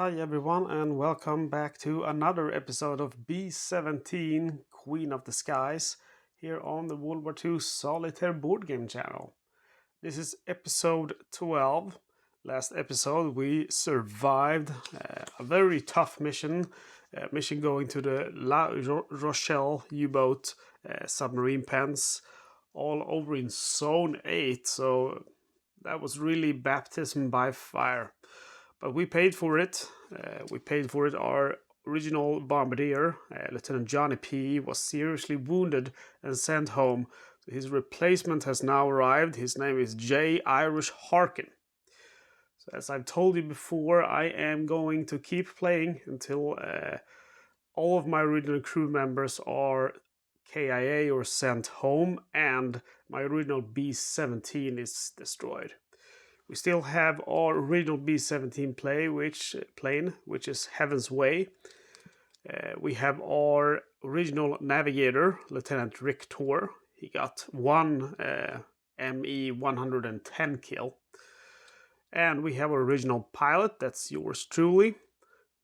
Hi everyone and welcome back to another episode of B-17 Queen of the Skies here on the World War II Solitaire board game channel. This is episode 12. Last episode we survived a very tough mission, going to the La Rochelle U-boat submarine pens all over in Zone 8, so that was really baptism by fire. But we paid for it. Our original bombardier, Lieutenant Johnny P., was seriously wounded and sent home. His replacement has now arrived. His name is J. Irish Harkin. So as I've told you before, I am going to keep playing until all of my original crew members are KIA or sent home and my original B-17 is destroyed. We still have our original B-17 plane, which is Heaven's Way. We have our original navigator, Lieutenant Rick Tor. He got one ME-110 kill. And we have our original pilot, that's yours truly.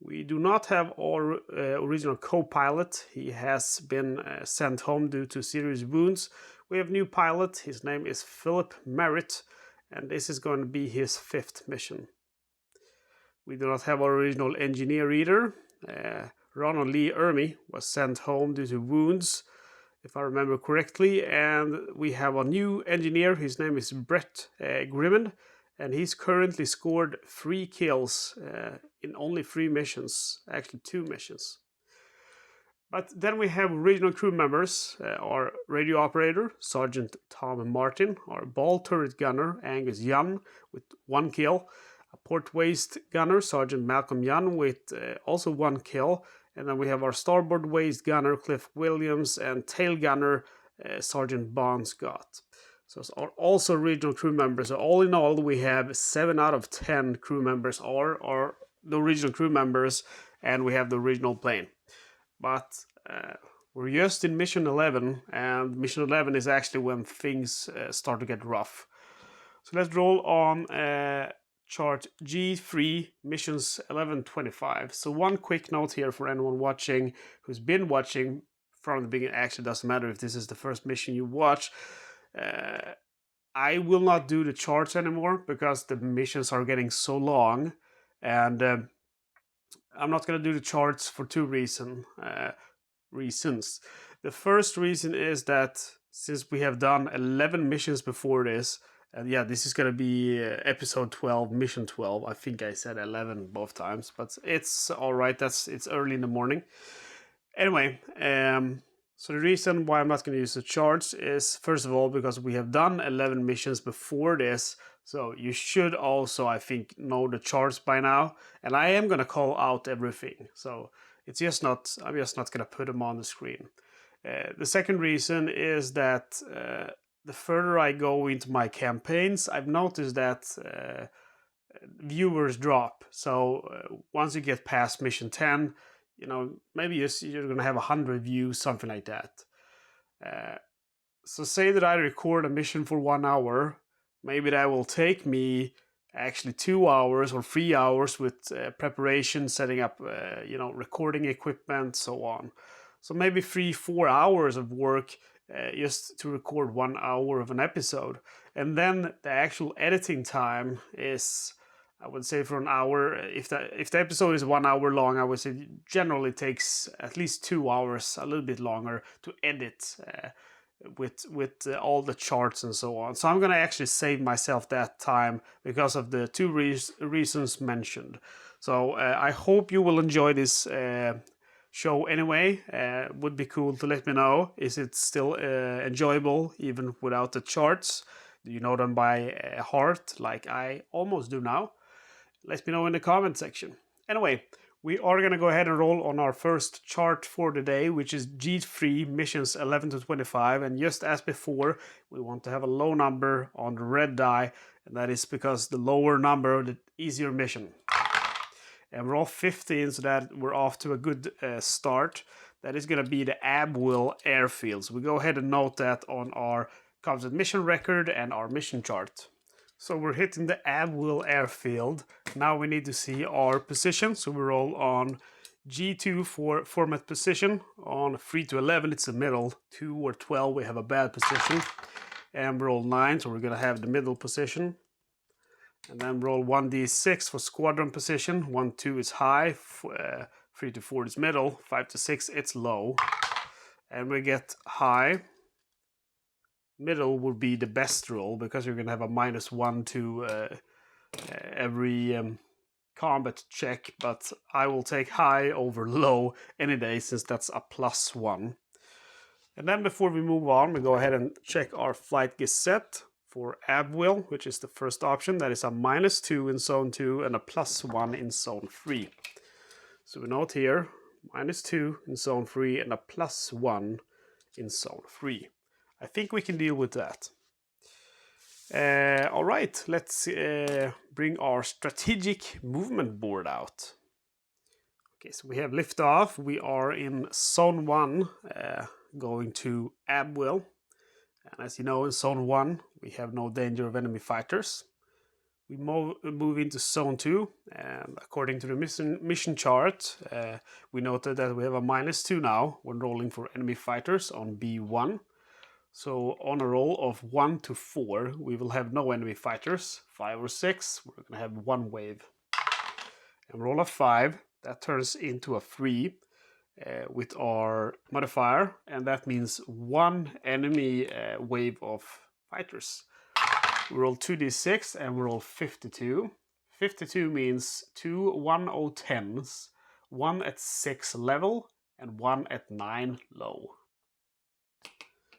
We do not have our original co-pilot. He has been sent home due to serious wounds. We have a new pilot. His name is Philip Merritt. And this is going to be his 5th mission. We do not have our original engineer either. Ronald Lee Ermy was sent home due to wounds, if I remember correctly. And we have a new engineer. His name is Brett Grimmond. And he's currently scored 3 kills in only 3 missions. Actually 2 missions. But then we have original crew members, our radio operator, Sergeant Tom Martin, our ball turret gunner, Angus Young, with 1 kill, a port waist gunner, Sergeant Malcolm Young, with also 1 kill, and then we have our starboard waist gunner, Cliff Williams, and tail gunner, Sergeant Bon Scott. So also original crew members. So all in all, we have 7 out of 10 crew members are the original crew members, and we have the original plane. But we're just in mission 11, and mission 11 is actually when things start to get rough. So let's roll on chart G3, missions 1125. So one quick note here for anyone watching who's been watching from the beginning. Actually, doesn't matter if this is the first mission you watch. I will not do the charts anymore because the missions are getting so long, and I'm not going to do the charts for 2 reasons. The first reason is that since we have done 11 missions before this, and yeah, this is going to be episode 12, mission 12. I think I said 11 both times, but it's all right. It's early in the morning. Anyway, so the reason why I'm not going to use the charts is, first of all, because we have done 11 missions before this. So you should also, I think, know the charts by now. And I am going to call out everything. So I'm just not going to put them on the screen. The second reason is that the further I go into my campaigns, I've noticed that viewers drop. So once you get past mission 10, maybe you're going to have 100 views, something like that. So say that I record a mission for 1 hour. Maybe that will take me actually 2 hours or 3 hours with preparation, setting up, recording equipment, so on. So maybe 3-4 hours of work just to record 1 hour of an episode. And then the actual editing time is, I would say, for an hour. If the episode is 1 hour long, I would say it generally takes at least 2 hours, a little bit longer, to edit with all the charts and so on. So I'm going to actually save myself that time because of the 2 reasons mentioned. So I hope you will enjoy this show anyway. Would be cool to let me know. Is it still enjoyable even without the charts? Do you know them by heart like I almost do now? Let me know in the comment section. Anyway, we are going to go ahead and roll on our first chart for the day, which is G3, missions 11 to 25. And just as before, we want to have a low number on the red die. And that is because the lower number, the easier mission. And we're all 15, so that we're off to a good start. That is going to be the Abbeville Airfield. So we go ahead and note that on our composite mission record and our mission chart. So we're hitting the Abbeville Airfield. Now we need to see our position. So we roll on G2 for format position. On 3 to 11, it's the middle. 2 or 12, we have a bad position. And roll 9, so we're gonna have the middle position. And then roll 1d6 for squadron position. 1, 2 is high. 3 to 4 is middle. 5 to 6, it's low. And we get high. Middle would be the best roll because you're going to have a -1 to every combat check, but I will take high over low any day since that's a +1. And then before we move on, we go ahead and check our flight gazette for Abbeville, which is the first option. That is a -2 in zone 2 and a +1 in zone 3. So we note here, -2 in zone 3 and a +1 in zone 3. I think we can deal with that. All right, let's bring our strategic movement board out. Okay, so we have liftoff. We are in zone 1, going to Abbeville. And as you know, in zone 1, we have no danger of enemy fighters. We move into zone 2, and according to the mission chart, we noted that we have a -2 now when rolling for enemy fighters on B1. So on a roll of 1 to 4, we will have no enemy fighters. 5 or 6, we're going to have 1 wave. And roll of 5, that turns into a 3 with our modifier, and that means 1 enemy wave of fighters. We roll 2d6 and we roll 52. 52 means 2 1/10s, 1 at 6 level and 1 at 9 low.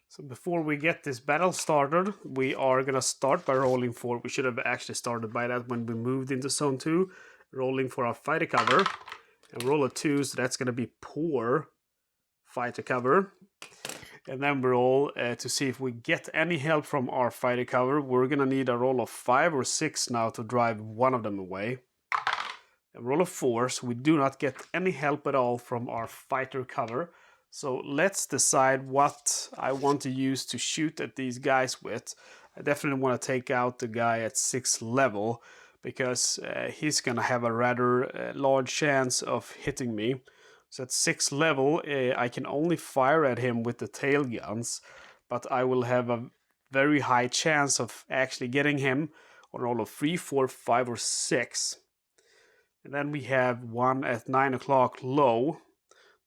So before we get this battle started, we are going to start by rolling for, we should have actually started by that when we moved into zone 2, rolling for our fighter cover. And roll a 2, so that's going to be poor fighter cover. And then we roll to see if we get any help from our fighter cover. We're going to need a roll of 5 or 6 now to drive one of them away. And roll of 4, so we do not get any help at all from our fighter cover. So let's decide what I want to use to shoot at these guys with. I definitely want to take out the guy at 6 level because he's going to have a rather large chance of hitting me. So at 6 level, I can only fire at him with the tail guns, but I will have a very high chance of actually getting him on a roll of 3, 4, 5, or 6. And then we have one at 9 o'clock low.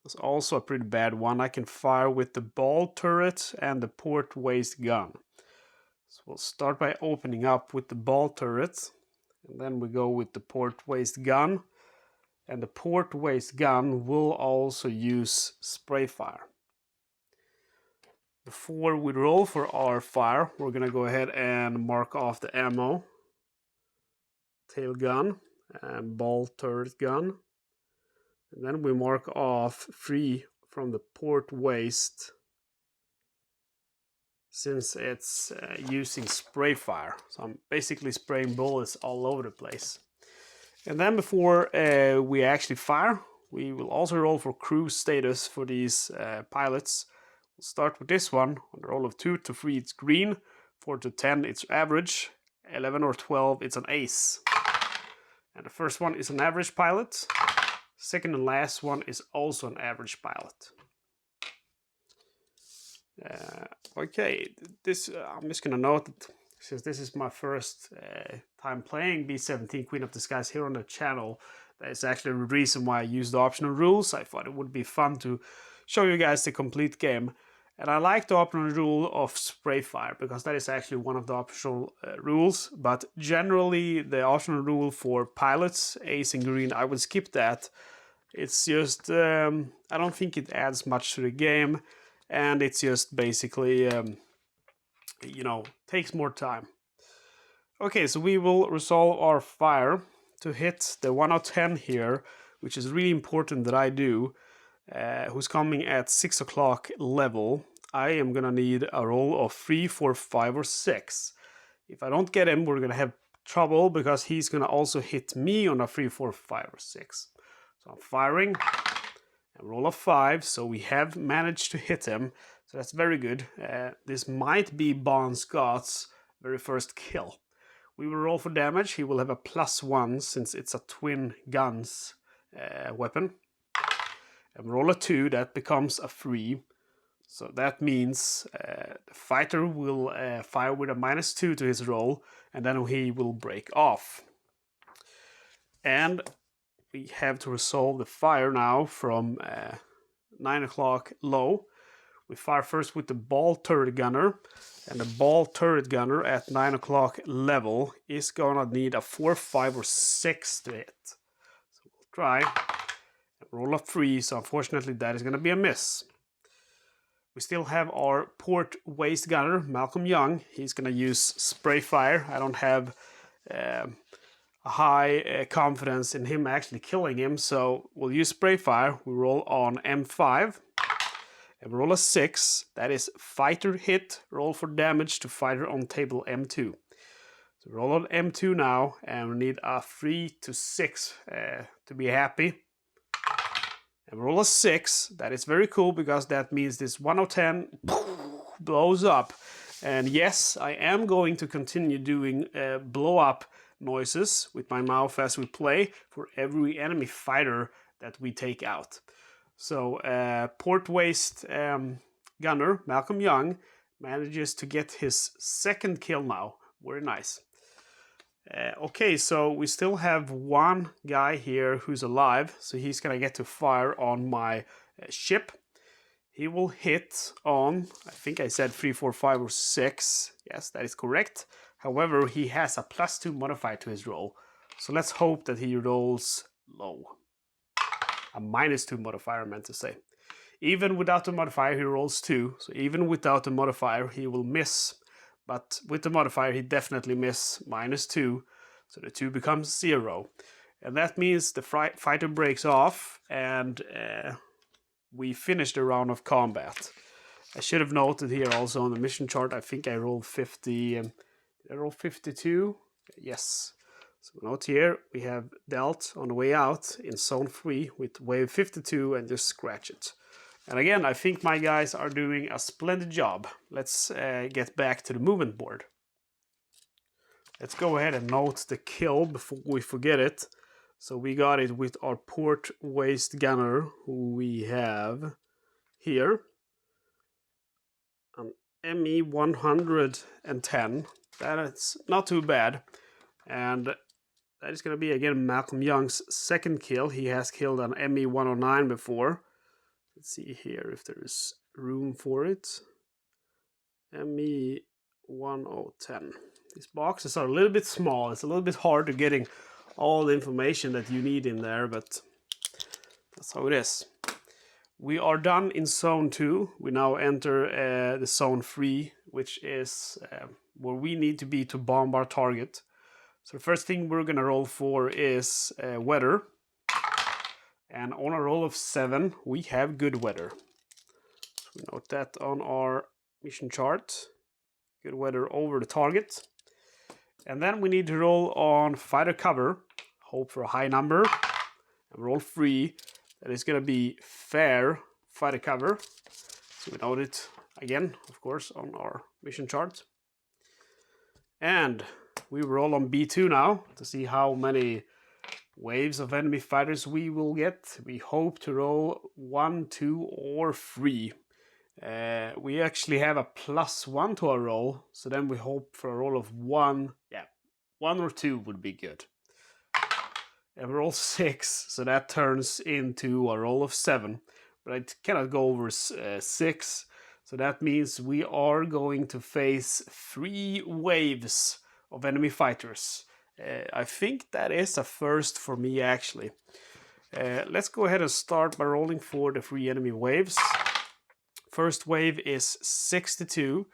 That's also a pretty bad one. I can fire with the ball turret and the port waist gun. So we'll start by opening up with the ball turret. And then we go with the port waist gun. And the port waist gun will also use spray fire. Before we roll for our fire, we're going to go ahead and mark off the ammo. Tail gun and ball turret gun. And then we mark off 3 from the port waist since it's using spray fire. So I'm basically spraying bullets all over the place. And then before we actually fire, we will also roll for crew status for these pilots. We'll start with this one. On a roll of 2 to 3, it's green. 4 to 10, it's average. 11 or 12, it's an ace. And the first one is an average pilot. Second and last one is also an average pilot. Okay, I'm just gonna note that since this is my first time playing B-17 Queen of the Skies here on the channel, that is actually the reason why I used the optional rules. I thought it would be fun to show you guys the complete game. And I like the optional rule of spray fire because that is actually one of the optional rules. But generally, the optional rule for pilots, ace and green, I would skip that. It's just, I don't think it adds much to the game. And it's just basically, you know, takes more time. Okay, so we will resolve our fire to hit the 1 out of 10 here, which is really important that I do. Who's coming at 6 o'clock level. I am gonna need a roll of 3, 4, 5, or 6. If I don't get him, we're gonna have trouble because he's gonna also hit me on a 3, 4, 5, or 6. So I'm firing, and roll of 5, so we have managed to hit him. So that's very good. This might be Bon Scott's very first kill, we will roll for damage. He will have a +1 since it's a twin guns weapon. And roll a 2, that becomes a 3. So that means the fighter will fire with a -2 to his roll, and then he will break off. And we have to resolve the fire now from 9 o'clock low. We fire first with the ball turret gunner, and the ball turret gunner at 9 o'clock level is gonna need a 4, 5, or 6 to hit. So we'll try and roll a 3, so unfortunately that is gonna be a miss. We still have our port waist gunner, Malcolm Young. He's gonna use spray fire. I don't have a high confidence in him actually killing him, so we'll use spray fire. We roll on M5 and roll a 6. That is fighter hit. Roll for damage to fighter on table M2. So roll on M2 now, and we need a 3 to 6 to be happy. And roll a 6. That is very cool because that means this 1 of 10 blows up. And yes, I am going to continue doing blow up noises with my mouth as we play for every enemy fighter that we take out. So port waist gunner Malcolm Young manages to get his 2nd kill now. Very nice. Okay, so we still have one guy here who's alive, so he's gonna get to fire on my ship. He will hit on, I think I said 3, 4, 5, or 6. Yes, that is correct. However, he has a +2 modifier to his roll, so let's hope that he rolls low. A -2 modifier, I meant to say. Even without the modifier, he rolls 2, so even without the modifier, he will miss. But with the modifier, he definitely miss -2, so the 2 becomes 0. And that means the fighter breaks off, and we finish the round of combat. I should have noted here also on the mission chart, I think I rolled 50. Did I roll 52? Yes. So note here, we have dealt on the way out in zone 3 with wave 52 and just scratch it. And again, I think my guys are doing a splendid job. Let's get back to the movement board. Let's go ahead and note the kill before we forget it. So we got it with our port waist gunner, who we have here. An ME 110. That is not too bad. And that is going to be again Malcolm Young's 2nd kill. He has killed an ME 109 before. Let's see here if there is room for it. ME 1010. These boxes are a little bit small. It's a little bit hard to getting all the information that you need in there, but that's how it is. We are done in zone 2. We now enter the zone 3, which is where we need to be to bomb our target. So the first thing we're gonna roll for is weather. And on a roll of 7, we have good weather. So we note that on our mission chart. Good weather over the target. And then we need to roll on fighter cover. Hope for a high number. And roll 3. That is going to be fair fighter cover. So we note it again, of course, on our mission chart. And we roll on B2 now to see how many waves of enemy fighters we will get. We hope to roll 1, 2, or 3. We actually have a +1 to our roll, so then we hope for a roll of 1. Yeah, 1 or 2 would be good. And we roll 6, so that turns into a roll of 7. But I cannot go over 6, so that means we are going to face 3 waves of enemy fighters. I think that is a first for me, actually. Let's go ahead and start by rolling for the 3 enemy waves. First wave is 62.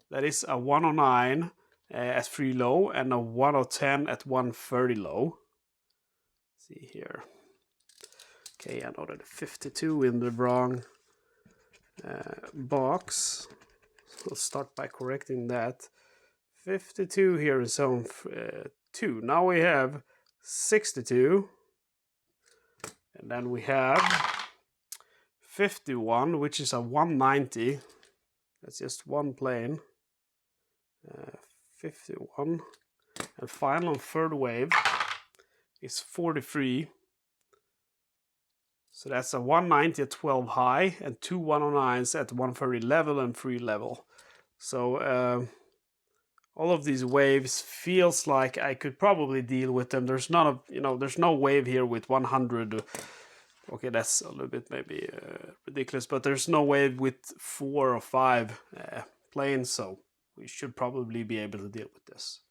That is a 109 at 3 low and a 110 at 130 low. Let's see here. Okay, I noted 52 in the wrong box. We'll start by correcting that. 52 here in zone 2. Now we have 62. And then we have 51, which is a 190. That's just one plane. 51. And final and third wave is 43. So that's a 190 at 12 high and 2 109s at 130 level and 3 level. So all of these waves feels like I could probably deal with them. There's not a, there's no wave here with 100. Okay, that's a little bit maybe ridiculous, but there's no wave with 4 or 5 planes, so we should probably be able to deal with this.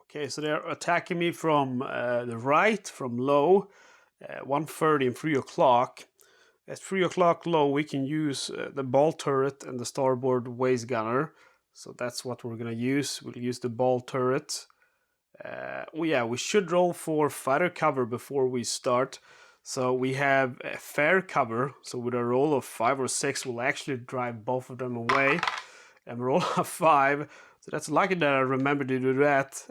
Okay, so they're attacking me from the right, from low, 1:30 and 3 o'clock. At 3 o'clock low, we can use the ball turret and the starboard waist gunner. So that's what we're going to use. We'll use the ball turret. We should roll for fighter cover before we start. So we have a fair cover. So with a roll of 5 or 6, we'll actually drive both of them away. And roll a 5. So that's lucky that I remembered to do that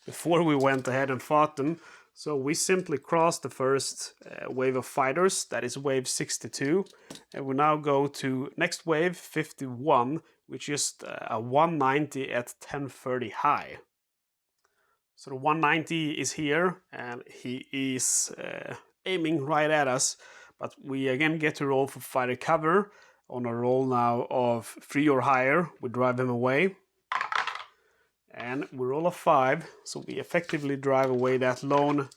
before we went ahead and fought them. So we simply cross the first wave of fighters. That is wave 62. And we now go to next wave, 51, which is a 190 at 1030 high. So the 190 is here, and he is aiming right at us. But we again get to roll for fighter cover. On a roll now of 3 or higher, we drive him away. And we roll a 5, so we effectively drive away that lone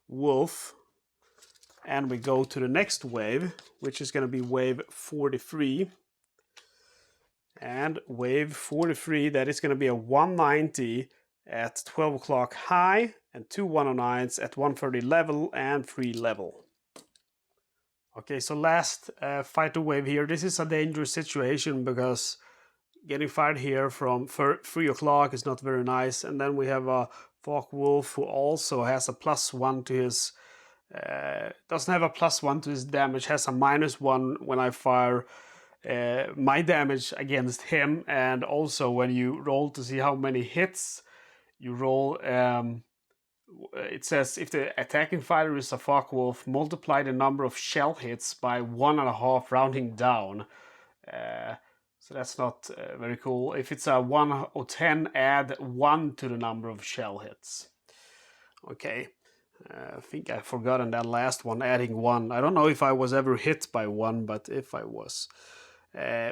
wolf. And we go to the next wave, which is going to be wave 43. And wave 43, that is going to be a 190 at 12 o'clock high and 2 109s at 130 level and 3 level. Okay, so last fighter wave here. This is a dangerous situation because getting fired here from 3 o'clock is not very nice. And then we have a Focke-Wulf who also has a +1 to his... doesn't have a +1 to his damage, has a -1 when I fire my damage against him. And also when you roll to see how many hits, you roll... it says if the attacking fighter is a Focke-Wulf, multiply the number of shell hits by 1.5 rounding down. So that's not very cool. If it's a 1 or 10, add 1 to the number of shell hits. Okay, I think I've forgotten that last one, adding 1. I don't know if I was ever hit by 1, but if I was.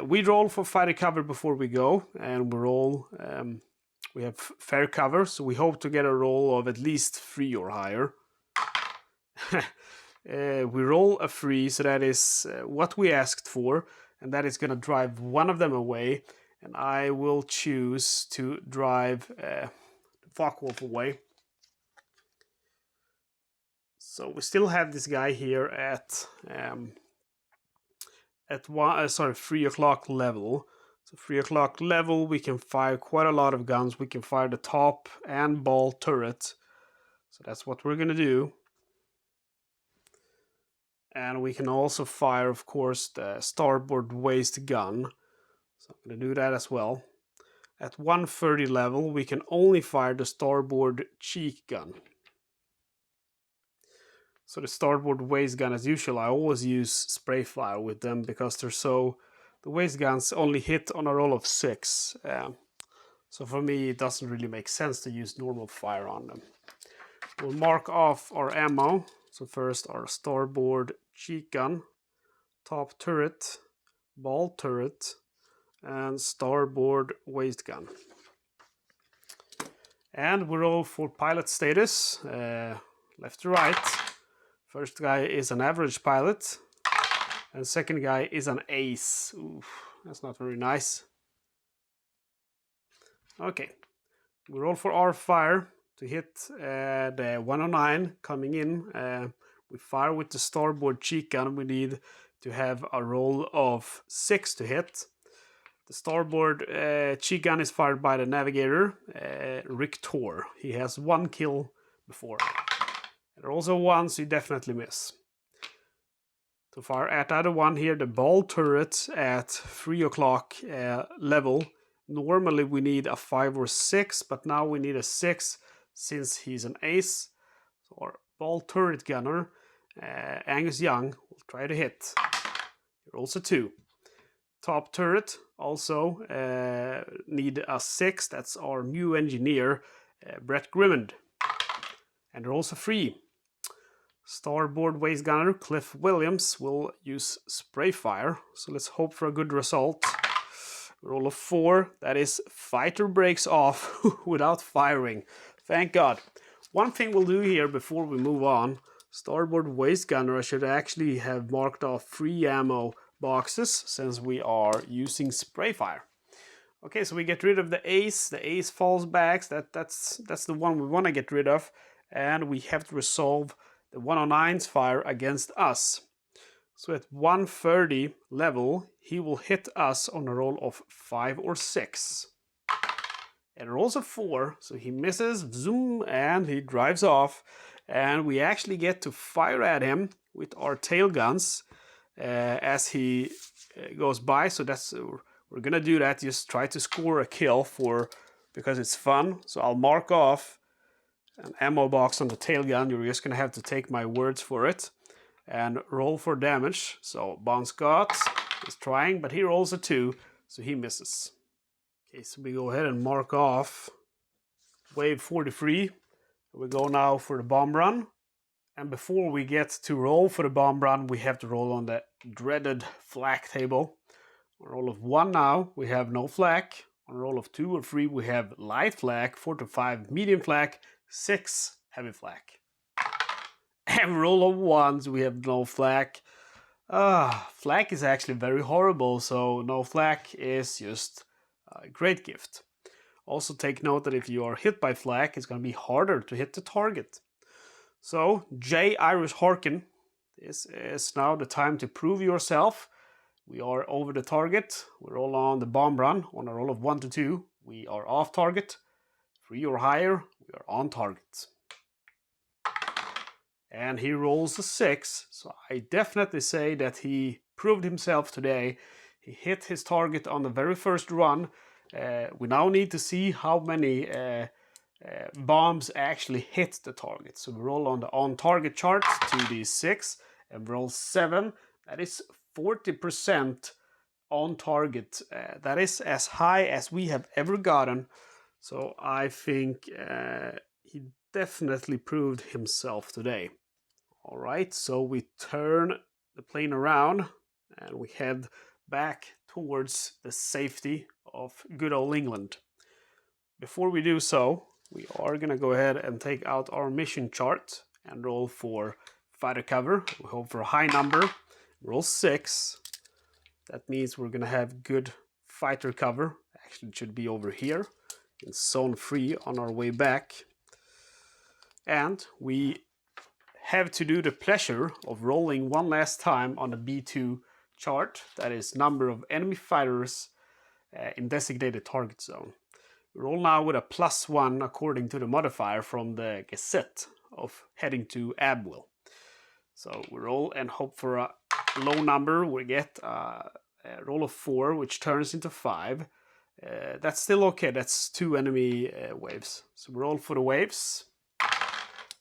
We roll for fighter cover before we go, and we roll... we have fair cover, so we hope to get a roll of at least 3 or higher. We roll a 3, so that is what we asked for, and that is going to drive one of them away. And I will choose to drive Focke-Wulf away. So we still have this guy here at 3 o'clock level. So 3 o'clock level, we can fire quite a lot of guns. We can fire the top and ball turret. So that's what we're going to do. And we can also fire, of course, the starboard waist gun. So I'm going to do that as well. At 130 level, we can only fire the starboard cheek gun. So the starboard waist gun, as usual, I always use spray fire with them because they're so... The waist guns only hit on a roll of 6. So for me, it doesn't really make sense to use normal fire on them. We'll mark off our ammo. So first our starboard cheek gun, top turret, ball turret, and starboard waist gun. And we roll for pilot status, left to right. First guy is an average pilot. And second guy is an ace. Oof, that's not very nice. Okay, we roll for our fire to hit the 109 coming in. We fire with the starboard cheek gun. We need to have a roll of 6 to hit. The starboard cheek gun is fired by the navigator, Rictor. He has 1 kill before. There are also 1, so you definitely miss. To fire at the other one here, the ball turret at 3 o'clock level. Normally we need a 5 or 6, but now we need a 6 since he's an ace. So our ball turret gunner, Angus Young, will try to hit. Here also 2. Top turret, also need a 6. That's our new engineer, Brett Grimmond. And they're also free. Starboard waist gunner Cliff Williams will use spray fire. So let's hope for a good result. Roll of 4. That is fighter breaks off without firing. Thank God. One thing we'll do here before we move on. Starboard waist gunner, I should actually have marked off 3 ammo boxes since we are using spray fire. Okay, so we get rid of the ace. The ace falls back. That's the one we want to get rid of. And we have to resolve the 109's fire against us. So at 130 level, he will hit us on a roll of 5 or 6. And rolls a 4, so he misses, zoom, and he drives off. And we actually get to fire at him with our tail guns as he goes by. So that's we're gonna do that. Just try to score a kill because it's fun. So I'll mark off an ammo box on the tail gun. You're just gonna have to take my words for it. And roll for damage. So Bon Scott is trying, but he rolls a 2, so he misses. Okay, so we go ahead and mark off wave 43. We go now for the bomb run. And before we get to roll for the bomb run, we have to roll on the dreaded flak table. On a roll of 1 now, we have no flak. On a roll of 2 or 3, we have light flak. 4 to 5, medium flak. 6, heavy flak. And roll of 1s, we have no flak. Flak is actually very horrible, so no flak is just a great gift. Also take note that if you are hit by flak, it's going to be harder to hit the target. So, J. Irish Harkin, this is now the time to prove yourself. We are over the target. We roll on the bomb run on a roll of 1 to 2. We are off target. 3 or higher, we are on target. And he rolls a 6, so I definitely say that he proved himself today. He hit his target on the very first run. We now need to see how many bombs actually hit the target. So we roll on the on-target chart, 2d6, and roll 7. That is 40% on target. That is as high as we have ever gotten. So I think he definitely proved himself today. Alright, so we turn the plane around and we head back towards the safety of good old England. Before we do so, we are going to go ahead and take out our mission chart and roll for fighter cover. We hope for a high number. Roll 6. That means we're going to have good fighter cover. Actually, it should be over here in zone 3 on our way back. And we have to do the pleasure of rolling one last time on the B2 chart. That is number of enemy fighters in designated target zone. We roll now with a +1 according to the modifier from the Gazette of heading to Abbeville. So we roll and hope for a low number. We get a roll of 4, which turns into 5. That's still okay. That's 2 enemy waves. So we roll for the waves.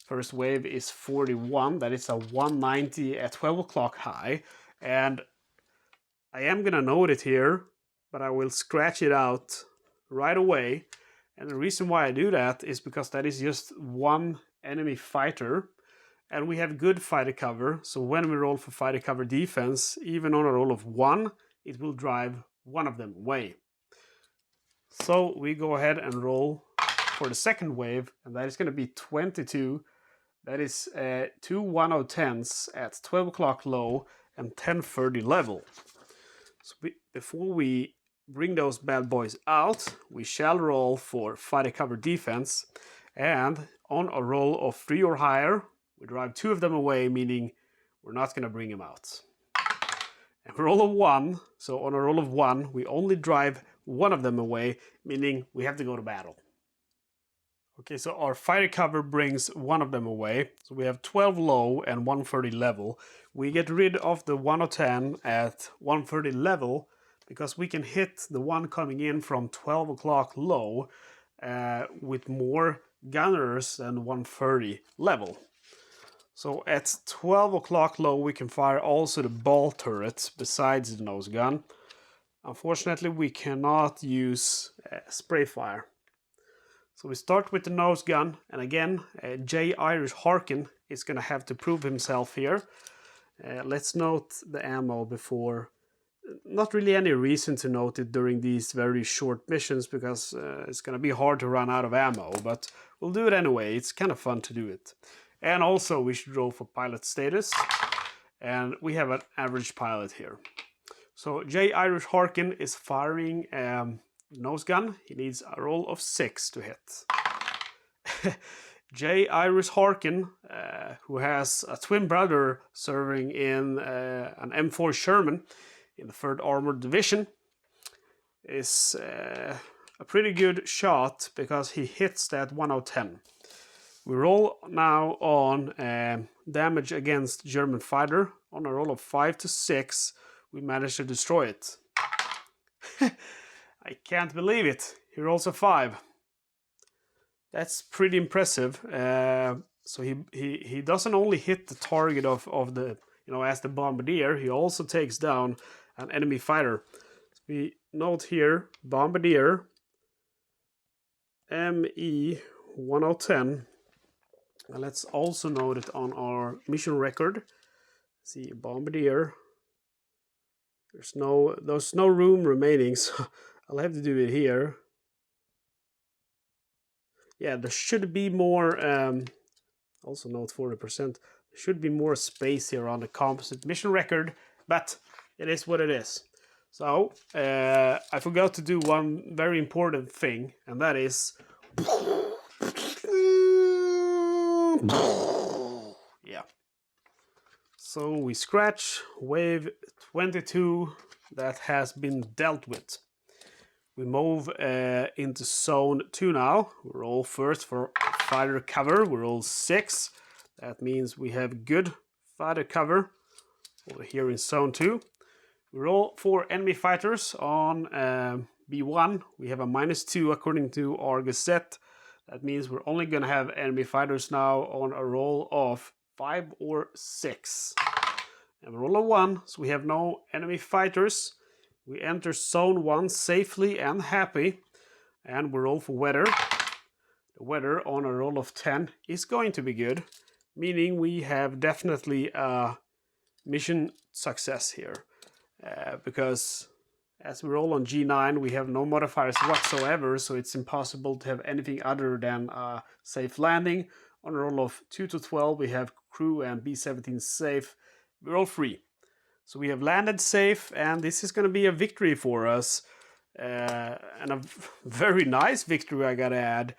First wave is 41. That is a 190 at 12 o'clock high. And I am going to note it here, but I will scratch it out right away. And the reason why I do that is because that is just 1 enemy fighter. And we have good fighter cover. So when we roll for fighter cover defense, even on a roll of 1, it will drive one of them away. So we go ahead and roll for the second wave. And that is going to be 22. That is 2 1/10s at 12 o'clock low and 10:30 level. So before we bring those bad boys out, we shall roll for fighter cover defense. And on a roll of 3 or higher, we drive 2 of them away, meaning we're not going to bring them out. And we roll a 1, so on a roll of 1, we only drive 1 of them away, meaning we have to go to battle. Okay, so our fighter cover brings 1 of them away. So we have 12 low and 130 level. We get rid of the 110 at 130 level because we can hit the one coming in from 12 o'clock low with more gunners than 130 level. So at 12 o'clock low we can fire also the ball turrets besides the nose gun. Unfortunately, we cannot use spray fire. So we start with the nose gun, and again, J. Irish Harkin is going to have to prove himself here. Let's note the ammo before. Not really any reason to note it during these very short missions because it's going to be hard to run out of ammo, but we'll do it anyway. It's kind of fun to do it. And also we should roll for pilot status, and we have an average pilot here. So J. Irish Harkin is firing nose gun. He needs a roll of 6 to hit. J. Irish Harkin, who has a twin brother serving in an M4 Sherman in the 3rd Armored Division, is a pretty good shot because he hits that 1 out of 10. We roll now on damage against German fighter. On a roll of 5 to 6, we managed to destroy it. I can't believe it. He rolls a 5. That's pretty impressive. So he doesn't only hit the target of the, as the bombardier, he also takes down an enemy fighter. We note here, bombardier, ME 1 out of 10. And let's also note it on our mission record. See, bombardier. There's no room remaining, so I'll have to do it here. Yeah, there should be more. Also note 40%. There should be more space here on the composite mission record, but it is what it is. So I forgot to do one very important thing, and that is. Yeah. So we scratch wave 22 that has been dealt with. We move into zone 2 now. We roll first for fighter cover. We roll 6. That means we have good fighter cover over here in zone 2. We roll for enemy fighters on B1. We have a -2 according to our Gazette. That means we're only going to have enemy fighters now on a roll of 5 or 6. And we roll a 1, so we have no enemy fighters. We enter zone 1 safely and happy. And we roll for weather. The weather on a roll of 10 is going to be good, meaning we have definitely a mission success here. Because as we roll on G9, we have no modifiers whatsoever, so it's impossible to have anything other than a safe landing. On a roll of 2 to 12, we have crew and B-17 safe. We roll 3. So we have landed safe, and this is going to be a victory for us. And a very nice victory, I gotta add.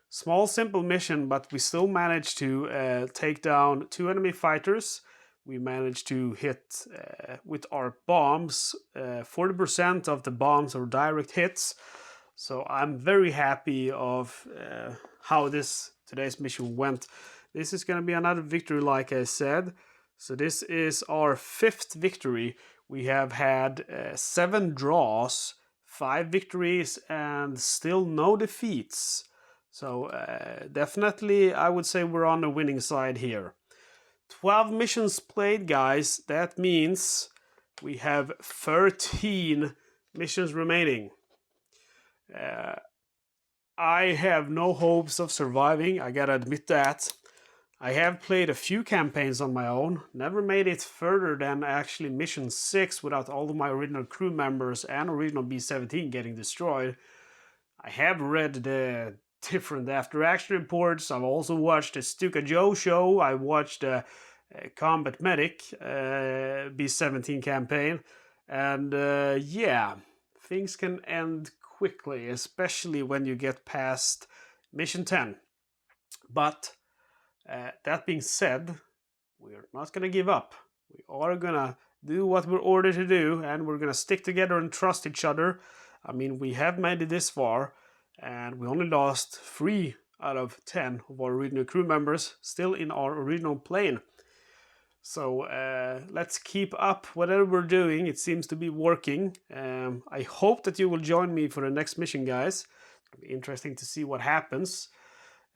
Small, simple mission, but we still managed to take down 2 enemy fighters. We managed to hit with our bombs. 40% of the bombs are direct hits. So I'm very happy of how today's mission went. This is going to be another victory, like I said. So this is our 5th victory. We have had 7 draws, 5 victories, and still no defeats. So definitely, I would say we're on the winning side here. 12 missions played, guys. That means we have 13 missions remaining. I have no hopes of surviving, I gotta admit that. I have played a few campaigns on my own, never made it further than actually mission 6 without all of my original crew members and original B-17 getting destroyed. I have read the different after action reports. I've also watched the Stuka Joe show. I watched the Combat Medic B-17 campaign. And yeah, things can end quickly, especially when you get past mission 10. But that being said, we're not going to give up. We are going to do what we're ordered to do, and we're going to stick together and trust each other. I mean, we have made it this far, and we only lost 3 out of 10 of our original crew members still in our original plane. So let's keep up whatever we're doing. It seems to be working. I hope that you will join me for the next mission, guys. It'll be interesting to see what happens.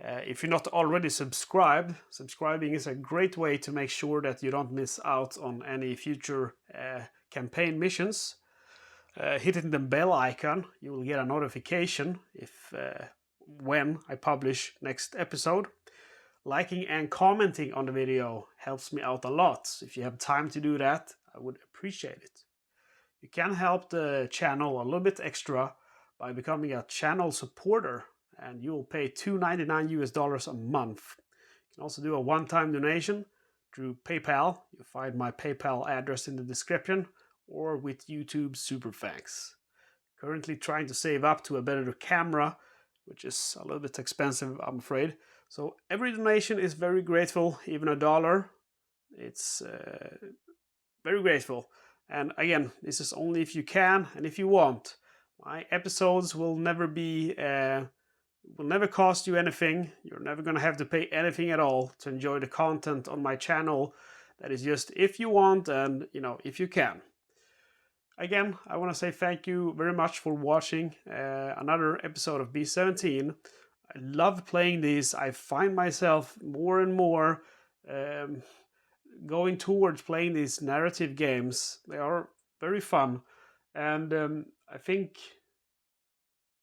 If you're not already subscribed, subscribing is a great way to make sure that you don't miss out on any future campaign missions, hitting the bell icon, you will get a notification when I publish next episode. Liking and commenting on the video helps me out a lot. If you have time to do that, I would appreciate it. You can help the channel a little bit extra by becoming a channel supporter, and you will pay $2.99 a month. You can also do a one-time donation through PayPal. You'll find my PayPal address in the description, or with YouTube Super Thanks. Currently trying to save up to a better camera, which is a little bit expensive, I'm afraid. So every donation is very grateful, even $1. It's very grateful. And again, this is only if you can and if you want. My episodes will never cost you anything. You're never going to have to pay anything at all to enjoy the content on my channel. That is just if you want and, if you can. Again, I want to say thank you very much for watching another episode of B-17. I love playing these. I find myself more and more going towards playing these narrative games. They are very fun. And I think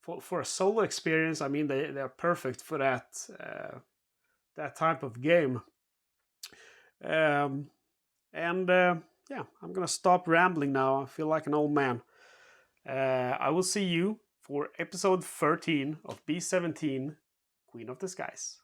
for a solo experience, they are perfect for that type of game. Yeah, I'm gonna stop rambling now. I feel like an old man. I will see you for episode 13 of B-17, Queen of the Skies.